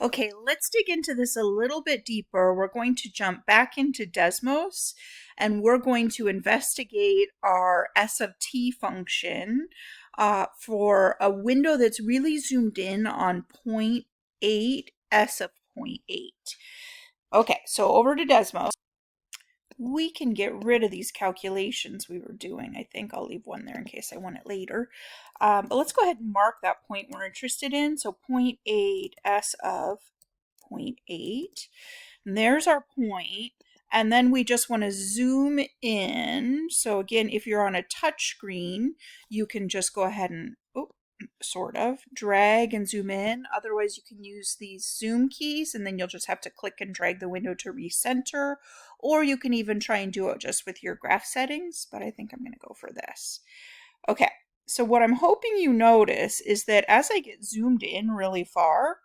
Okay, let's dig into this a little bit deeper. We're going to jump back into Desmos and we're going to investigate our S of t function for a window that's really zoomed in on point 0.8 S of point 0.8. Okay, so over to Desmos. We can get rid of these calculations we were doing. I think I'll leave one there in case I want it later. But let's go ahead and mark that point we're interested in. So 0.8 S of 0.8. And there's our point. And then we just want to zoom in. So again, if you're on a touch screen, you can just go ahead and sort of drag and zoom in. Otherwise, you can use these zoom keys and then you'll just have to click and drag the window to recenter, or you can even try and do it just with your graph settings, but I think I'm going to go for this. Okay, so what I'm hoping you notice is that as I get zoomed in really far,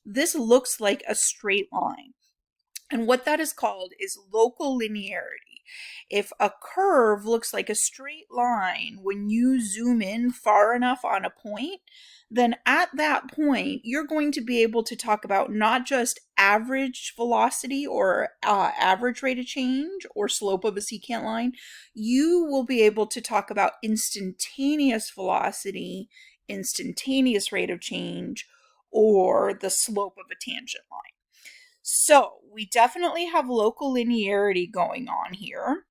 this looks like a straight line. And what that is called is local linearity. If a curve looks like a straight line when you zoom in far enough on a point, then at that point, you're going to be able to talk about not just average velocity or average rate of change or slope of a secant line. You will be able to talk about instantaneous velocity, instantaneous rate of change, or the slope of a tangent line. So we definitely have local linearity going on here.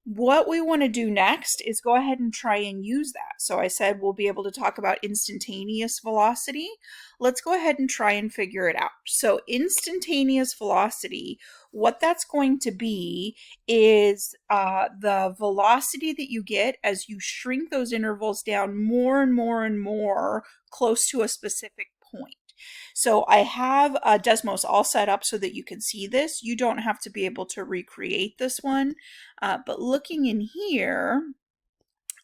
What we want to do next is go ahead and try and use that. So I said we'll be able to talk about instantaneous velocity. Let's go ahead and try and figure it out. So instantaneous velocity, what that's going to be is the velocity that you get as you shrink those intervals down more and more and more close to a specific point. So I have Desmos all set up so that you can see this. You don't have to be able to recreate this one, but looking in here,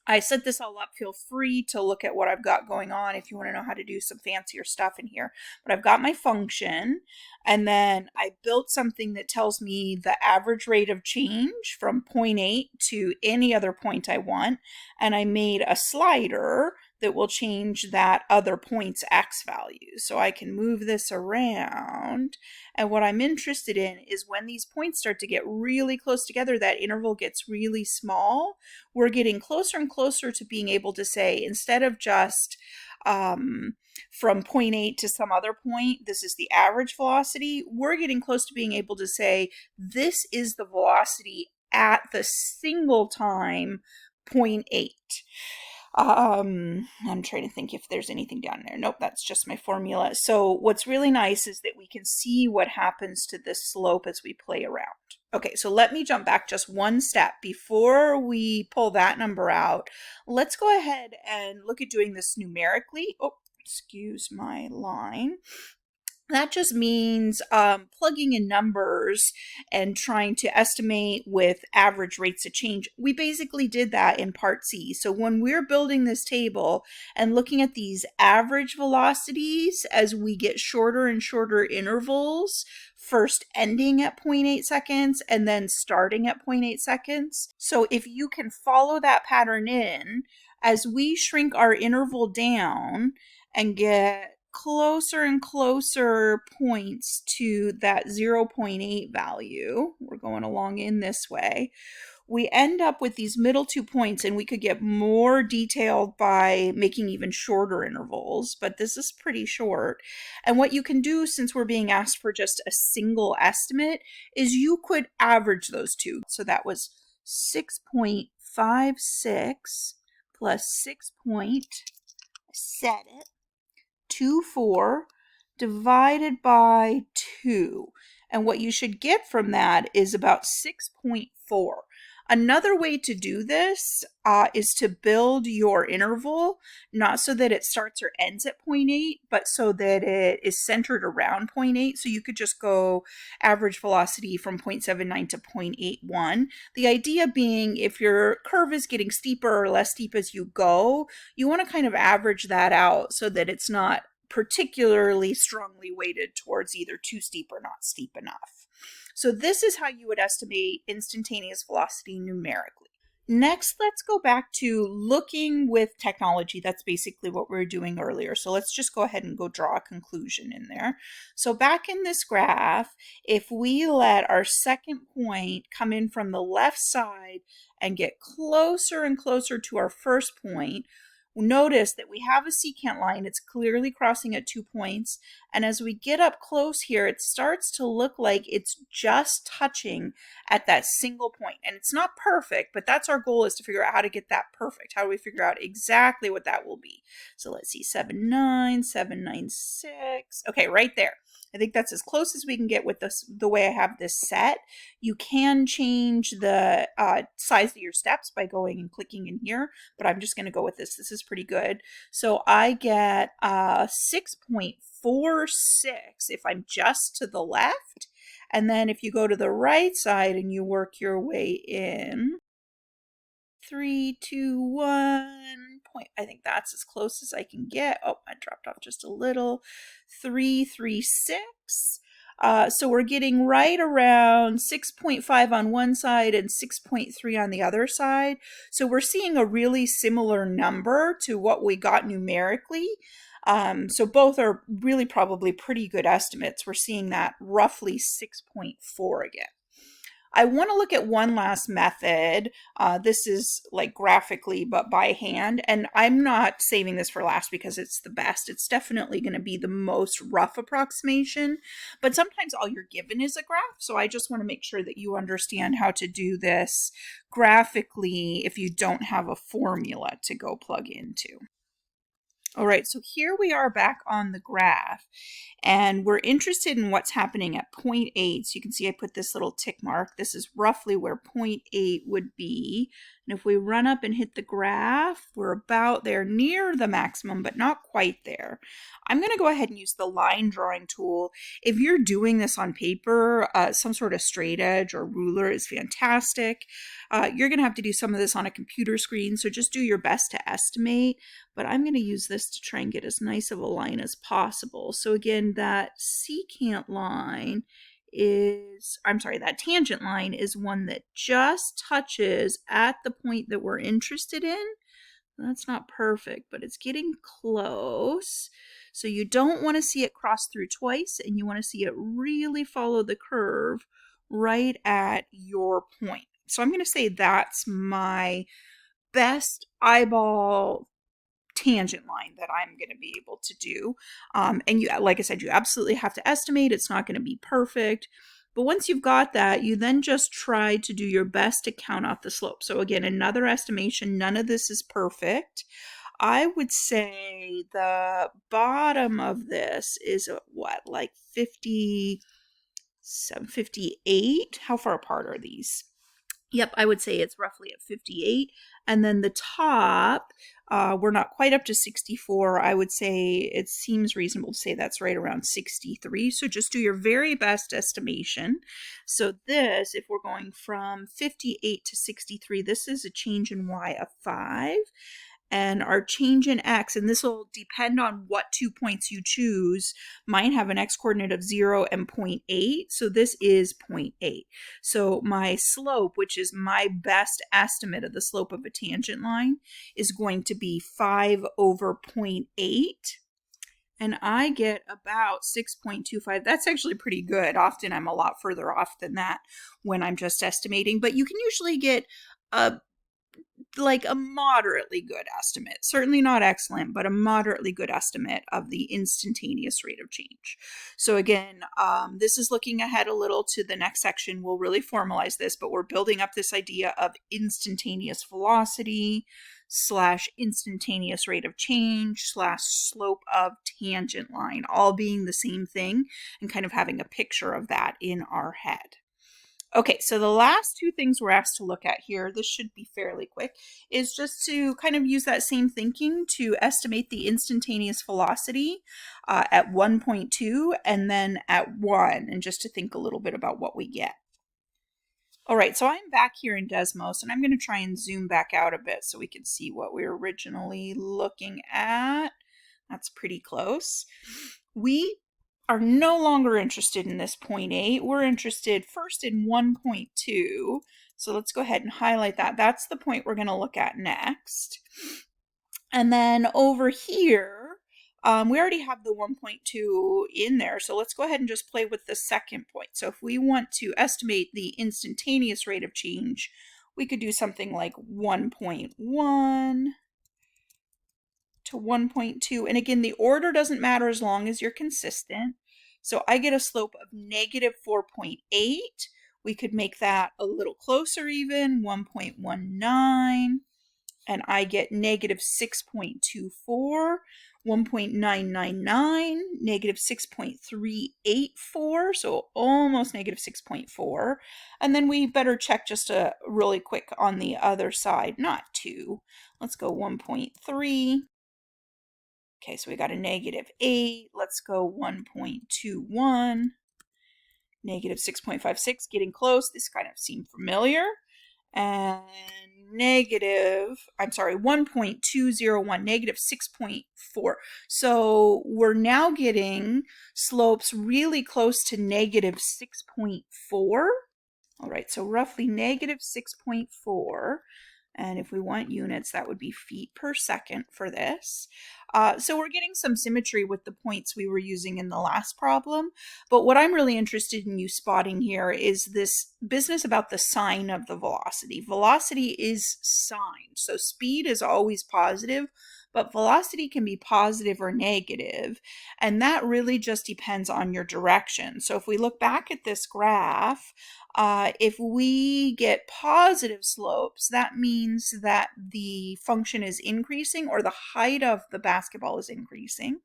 I set this all up. Feel free to look at what I've got going on if you want to know how to do some fancier stuff in here. But I've got my function, and then I built something that tells me the average rate of change from 0.8 to any other point I want, and I made a slider that will change that other point's x value. So I can move this around, and what I'm interested in is when these points start to get really close together, that interval gets really small. We're getting closer and closer to being able to say, instead of just from 0.8 to some other point, this is the average velocity, we're getting close to being able to say, this is the velocity at the single time 0.8. I'm trying to think if there's anything down there. Nope, that's just my formula. So what's really nice is that we can see what happens to this slope as we play around. Okay, so let me jump back just one step. Before we pull that number out, let's go ahead and look at doing this numerically. Oh, excuse my line. That just means plugging in numbers and trying to estimate with average rates of change. We basically did that in part C. So when we're building this table and looking at these average velocities as we get shorter and shorter intervals, first ending at 0.8 seconds and then starting at 0.8 seconds. So if you can follow that pattern in, as we shrink our interval down and get closer and closer points to that 0.8 value, we're going along in this way, we end up with these middle 2 points, and we could get more detailed by making even shorter intervals, but this is pretty short. And what you can do, since we're being asked for just a single estimate, is you could average those two. So that was 6.56 plus 6. Set it. 24 divided by 2. And what you should get from that is about 6.4. Another way to do this is to build your interval, not so that it starts or ends at 0.8, but so that it is centered around 0.8. So you could just go average velocity from 0.79 to 0.81. The idea being, if your curve is getting steeper or less steep as you go, you want to kind of average that out so that it's not particularly strongly weighted towards either too steep or not steep enough. So this is how you would estimate instantaneous velocity numerically. Next, let's go back to looking with technology. That's basically what we were doing earlier. So let's just go ahead and go draw a conclusion in there. So back in this graph, if we let our second point come in from the left side and get closer and closer to our first point, notice that we have a secant line. It's clearly crossing at 2 points. And as we get up close here, it starts to look like it's just touching at that single point. And it's not perfect, but that's our goal, is to figure out how to get that perfect. How do we figure out exactly what that will be? So let's see, 7, 9, 7, 9, 6. Okay, right there. I think that's as close as we can get with this, the way I have this set. You can change the size of your steps by going and clicking in here, but I'm just going to go with this. This is pretty good. So I get 6.46 if I'm just to the left. And then if you go to the right side and you work your way in, 3, 2, 1 point. I think that's as close as I can get. Oh, I dropped off just a little. 3, 3, 6. So we're getting right around 6.5 on one side and 6.3 on the other side. So we're seeing a really similar number to what we got numerically. So both are really probably pretty good estimates. We're seeing that roughly 6.4 again. I want to look at one last method. This is like graphically, but by hand. And I'm not saving this for last because it's the best. It's definitely going to be the most rough approximation. But sometimes all you're given is a graph. So I just want to make sure that you understand how to do this graphically if you don't have a formula to go plug into. All right, so here we are back on the graph, and we're interested in what's happening at 0.8. So you can see I put this little tick mark. This is roughly where 0.8 would be. And if we run up and hit the graph, we're about there, near the maximum, but not quite there. I'm going to go ahead and use the line drawing tool. If you're doing this on paper, some sort of straight edge or ruler is fantastic. You're going to have to do some of this on a computer screen, so just do your best to estimate. But I'm going to use this to try and get as nice of a line as possible. So again, that secant line is, that tangent line is one that just touches at the point that we're interested in. That's not perfect, but it's getting close. So you don't want to see it cross through twice, and you want to see it really follow the curve right at your point. So I'm going to say that's my best eyeball tangent line that I'm going to be able to do. And you, like I said, you absolutely have to estimate. It's not going to be perfect. But once you've got that, you then just try to do your best to count out the slope. So again, another estimation, none of this is perfect. I would say the bottom of this is what, like 58? How far apart are these? Yep, I would say it's roughly at 58. And then the top, we're not quite up to 64. I would say it seems reasonable to say that's right around 63. So just do your very best estimation. So this, if we're going from 58 to 63, this is a change in Y of 5. And our change in X, and this will depend on what 2 points you choose. Mine have an X coordinate of 0 and 0.8, so this is 0.8. So my slope, which is my best estimate of the slope of a tangent line, is going to be 5 over 0.8. And I get about 6.25. That's actually pretty good. Often I'm a lot further off than that when I'm just estimating, but you can usually get a moderately good estimate. Certainly not excellent, but a moderately good estimate of the instantaneous rate of change. So again, this is looking ahead a little to the next section. We'll really formalize this, but we're building up this idea of instantaneous velocity / instantaneous rate of change / slope of tangent line, all being the same thing and kind of having a picture of that in our head. Okay, so the last two things we're asked to look at here, this should be fairly quick, is just to kind of use that same thinking to estimate the instantaneous velocity at 1.2 and then at 1, and just to think a little bit about what we get. All right, so I'm back here in Desmos, and I'm going to try and zoom back out a bit so we can see what we were originally looking at. That's pretty close. We are no longer interested in this 0.8. We're interested first in 1.2. So let's go ahead and highlight that. That's the point we're going to look at next. And then over here, we already have the 1.2 in there, so let's go ahead and just play with the second point. So if we want to estimate the instantaneous rate of change, we could do something like 1.1 to 1.2. And again, the order doesn't matter as long as you're consistent. So I get a slope of negative 4.8. We could make that a little closer even, 1.19. And I get negative 6.24, 1.999, negative 6.384, so almost negative 6.4. And then we better check just really quick on the other side, not 2. Let's go 1.3. Okay, so we got a negative 8. Let's go 1.21, negative 6.56, getting close. This kind of seemed familiar. And 1.201, negative 6.4. So we're now getting slopes really close to negative 6.4. All right, so roughly negative 6.4. And if we want units, that would be feet per second for this. So we're getting some symmetry with the points we were using in the last problem. But what I'm really interested in you spotting here is this business about the sign of the velocity. Velocity is signed. So speed is always positive, but velocity can be positive or negative. And that really just depends on your direction. So if we look back at this graph, if we get positive slopes, that means that the function is increasing or the height of the basketball is increasing.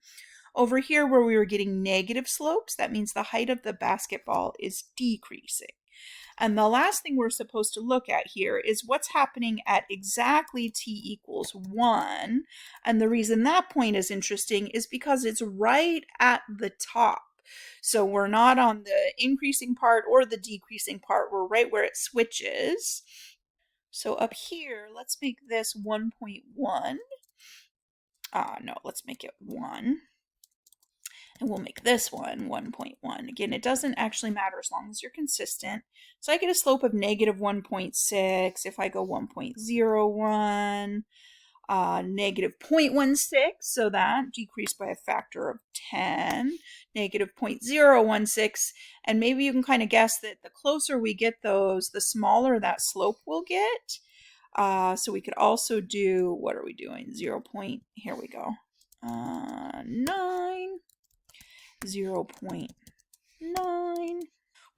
Over here where we were getting negative slopes, that means the height of the basketball is decreasing. And the last thing we're supposed to look at here is what's happening at exactly t equals 1. And the reason that point is interesting is because it's right at the top. So we're not on the increasing part or the decreasing part. We're right where it switches. So up here, let's make this 1.1. No, let's make it 1. And we'll make this one 1.1. Again, it doesn't actually matter as long as you're consistent. So I get a slope of negative 1.6. If I go 1.01, negative 0.16, so that decreased by a factor of 10, negative 0.016, and maybe you can kind of guess that the closer we get those, the smaller that slope will get. So we could also do, what are we doing? Here we go, 9, 0.9.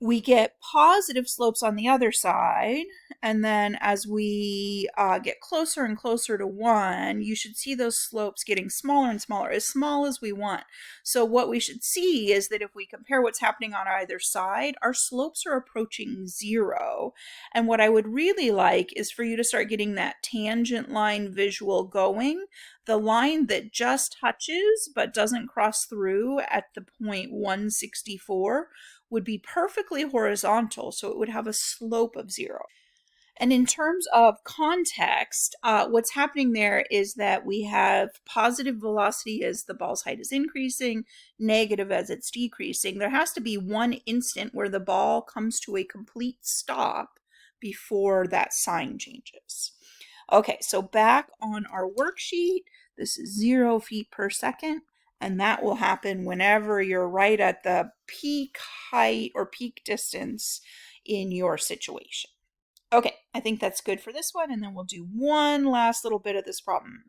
We get positive slopes on the other side, and then as we get closer and closer to 1, you should see those slopes getting smaller and smaller, as small as we want. So what we should see is that if we compare what's happening on either side, our slopes are approaching 0. And what I would really like is for you to start getting that tangent line visual going, the line that just touches but doesn't cross through at the point 164 would be perfectly horizontal, so it would have a slope of 0. And in terms of context, what's happening there is that we have positive velocity as the ball's height is increasing, negative as it's decreasing. There has to be one instant where the ball comes to a complete stop before that sign changes. Okay, so back on our worksheet, this is 0 feet per second. And that will happen whenever you're right at the peak height or peak distance in your situation. Okay, I think that's good for this one, and then we'll do one last little bit of this problem.